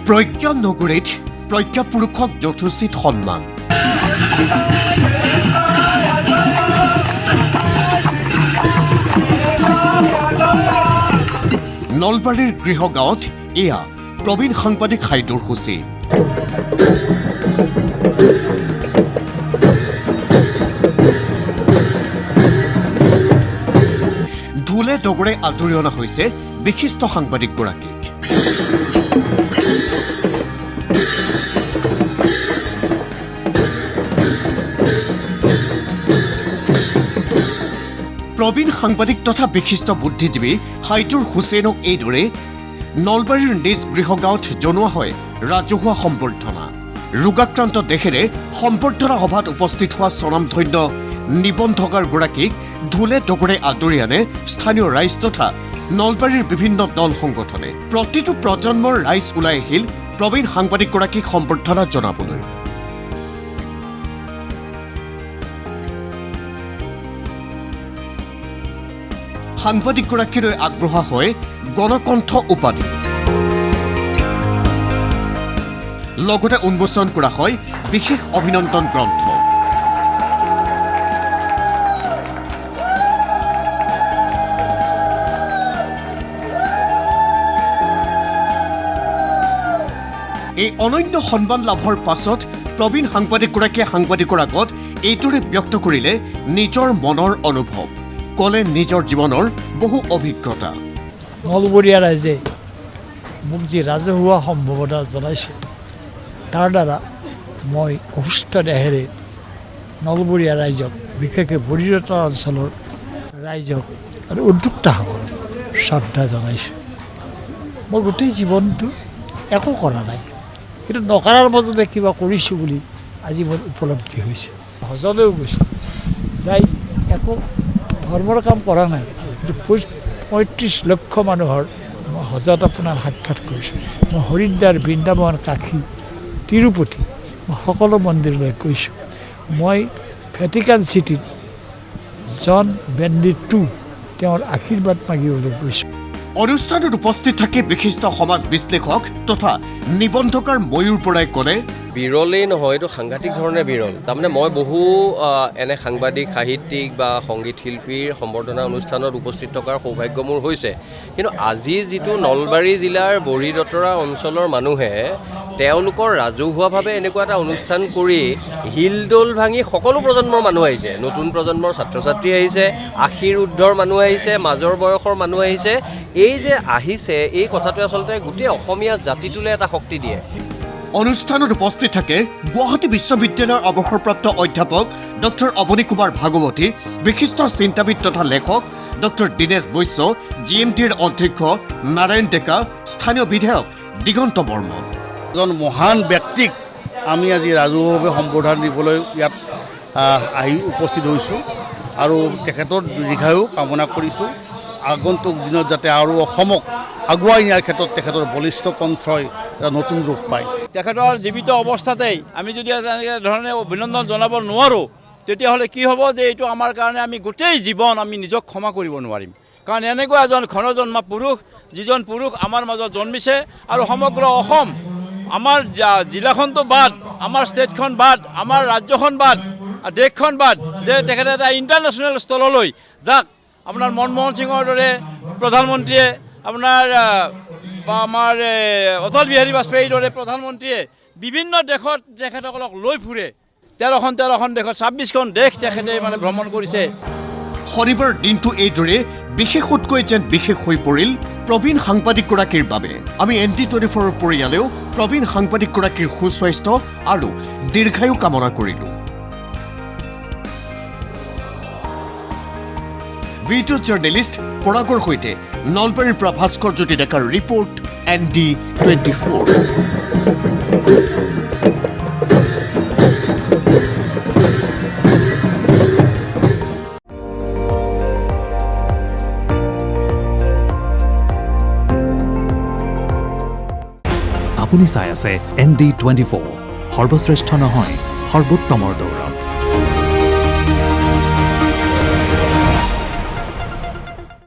প্ৰজ্ঞা নগৰীত প্ৰজ্ঞা পুৰুষক যথোচিত সন্মান। নলবাৰীৰ গৃহগাঁৱত এয়া প্ৰবীণ সাংবাদিক হাইদুৰ হুছেইন। ঢোলে ডগৰে আদৰি অনা হৈছে বিশিষ্ট সাংবাদিকগৰাকীক। প্ৰবীণ সাংবাদিক তথা বিশিষ্ট বুদ্ধিজীৱী হাইদুৰ হুছেইনক এইদৰে নলবাৰীৰ নিজ গৃহগাঁৱত জনোৱা হয় ৰাজহুৱা সম্বৰ্ধনা। ৰোগাক্ৰান্ত দেহেৰে সম্বৰ্ধনা সভাত উপস্থিত হোৱা স্বনামধন্য নিবন্ধকাৰগৰাকীক ঢোলে ডগৰে আদৰি আনে স্থানীয় ৰাইজ তথা নলবাৰীৰ বিভিন্ন দল সংগঠনে। প্ৰতিটো প্ৰজন্মৰ ৰাইজ ওলাই আহিল প্ৰবীণ সাংবাদিকগৰাকীক সম্বৰ্ধনা জনাবলৈ। সাংবাদিকগৰাকীলৈ আগবঢ়োৱা হয় গণকণ্ঠ উপাধি। লগতে উন্মোচন কৰা হয় বিশেষ অভিনন্দন গ্ৰন্থ। এই অনন্য সন্মান লাভৰ পাছত প্ৰবীণ সাংবাদিকগৰাকীয়ে সাংবাদিকৰ আগত এইদৰে ব্যক্ত কৰিলে নিজৰ মনৰ অনুভৱ, ক'লে নিজৰ জীৱনৰ বহু অভিজ্ঞতা। নলবৰীয়া ৰাইজে মোক যি ৰাজহুৱা সম্ভাৱনা জনাইছে তাৰ দ্বাৰা মই অসুস্থ দেহেৰে নলবৰীয়া ৰাইজক, বিশেষকৈ বৰিৰতা অঞ্চলৰ ৰাইজক আৰু উদ্যোক্তাসকলক শ্ৰদ্ধা জনাইছোঁ। মই গোটেই জীৱনটো একো কৰা নাই, কিন্তু নকৰাৰ মাজতে কিবা কৰিছোঁ বুলি আজি মোৰ উপলব্ধি হৈছে। হজলৈও গৈছোঁ, যাই একো ধৰ্মৰ কাম কৰা নাই, কিন্তু ৩৫ লক্ষ মানুহৰ মই হজত আপোনাৰ সাক্ষাৎ কৰিছোঁ। মই হৰিদ্বাৰ, বৃন্দাবন, কাশী, তিৰুপতি, মই সকলো মন্দিৰলৈ গৈছোঁ। মই ভেটিকান চিটিত জন বেণ্ডিট II তেওঁৰ আশীৰ্বাদ মাগিবলৈ গৈছোঁ। অনুষ্ঠানত উপস্থিত থাকি বিশিষ্ট সমাজ বিশ্লেষক তথা নিবন্ধকাৰ ময়ূৰ বৰাই ক'লে, বিৰলেই নহয়, এইটো সাংঘাতিক ধৰণে বিৰল। তাৰমানে মই বহু এনে সাংবাদিক, সাহিত্যিক বা সংগীত শিল্পীৰ সম্বৰ্ধনা অনুষ্ঠানত উপস্থিত থকাৰ সৌভাগ্য মোৰ হৈছে, কিন্তু আজি যিটো নলবাৰী জিলাৰ বৰিৰতৰা অঞ্চলৰ মানুহে তেওঁলোকৰ ৰাজহুৱাভাৱে এনেকুৱা এটা অনুষ্ঠান কৰি হিলদোল ভাঙি সকলো প্ৰজন্মৰ মানুহ আহিছে, নতুন প্ৰজন্মৰ ছাত্ৰ ছাত্ৰী আহিছে, ৮০ৰ ঊৰ্ধৰ মানুহ আহিছে, মাজৰ বয়সৰ মানুহ আহিছে। এই যে আহিছে, এই কথাটোৱে আচলতে গোটেই অসমীয়া জাতিটোলৈ এটা শক্তি দিয়ে। অনুষ্ঠানত উপস্থিত থাকে গুৱাহাটী বিশ্ববিদ্যালয়ৰ অৱসৰপ্ৰাপ্ত অধ্যাপক ডক্টৰ অৱনী কুমাৰ ভাগৱতী, বিশিষ্ট চিন্তাবিদ তথা লেখক ডক্টৰ দীনেশ বৈশ্য, GMTৰ অধ্যক্ষ নাৰায়ণ ডেকা, স্থানীয় বিধায়ক দিগন্ত বৰ্মন। এজন মহান ব্যক্তিক আমি আজি ৰাজহুৱাভাৱে সম্বৰ্ধনা দিবলৈ ইয়াত আহি উপস্থিত হৈছোঁ আৰু তেখেতৰ দীৰ্ঘায়ু কামনা কৰিছোঁ। আগন্তুক দিনত যাতে আৰু অসমক আগুৱাই নিয়াৰ ক্ষেত্ৰত তেখেতৰ বলিষ্ঠ কণ্ঠই এটা নতুন ৰূপ পায়। তেখেতৰ জীৱিত অৱস্থাতেই আমি যদি এনেকৈ ধৰণে অভিনন্দন জনাব নোৱাৰোঁ, তেতিয়াহ'লে কি হ'ব যে এইটো আমাৰ কাৰণে আমি গোটেই জীৱন আমি নিজক ক্ষমা কৰিব নোৱাৰিম। কাৰণ এনেকুৱা এজন ঘনজন্মা পুৰুষ, যিজন পুৰুষ আমাৰ মাজত জন্মিছে আৰু সমগ্ৰ অসম, আমাৰ জিলাখনটো বাদ, আমাৰ ষ্টেটখন বাদ, আমাৰ ৰাজ্যখন বাদ, দেশখন বাদ, যে তেখেতে এটা ইণ্টাৰনেশ্যনেল স্থললৈ যাক আপোনাৰ মনমোহন সিঙৰ দৰে প্ৰধানমন্ত্ৰীয়ে, আপোনাৰ আমাৰ অটল বিহাৰী বাজপেয়ীৰ দৰে প্ৰধানমন্ত্ৰীয়ে বিভিন্ন দেশত তেখেতসকলক লৈ ফুৰে। 13খন দেশত 26খন দেশ তেখেতে মানে ভ্ৰমণ কৰিছে। শনিবাৰ দিনটো এইদৰে বিশেষতকৈ যেন বিশেষ হৈ পৰিল প্ৰবীণ সাংবাদিকগৰাকীৰ বাবে। আমি ND24ৰ পৰিয়ালেও প্ৰবীণ সাংবাদিকগৰাকীৰ সুস্বাস্থ্য আৰু দীৰ্ঘায়ু কামনা কৰিলোঁ। ভিডিঅ' জাৰ্নেলিষ্ট পৰাগৰ সৈতে নলবাৰীৰ পৰা ভাস্কৰজ্যোতি ডেকাৰ ৰিপৰ্ট, ND24। আপুনি চাই আছে ND24, সৰ্বশ্ৰেষ্ঠ নহয়, সৰ্বোত্তমৰ দৌৰ।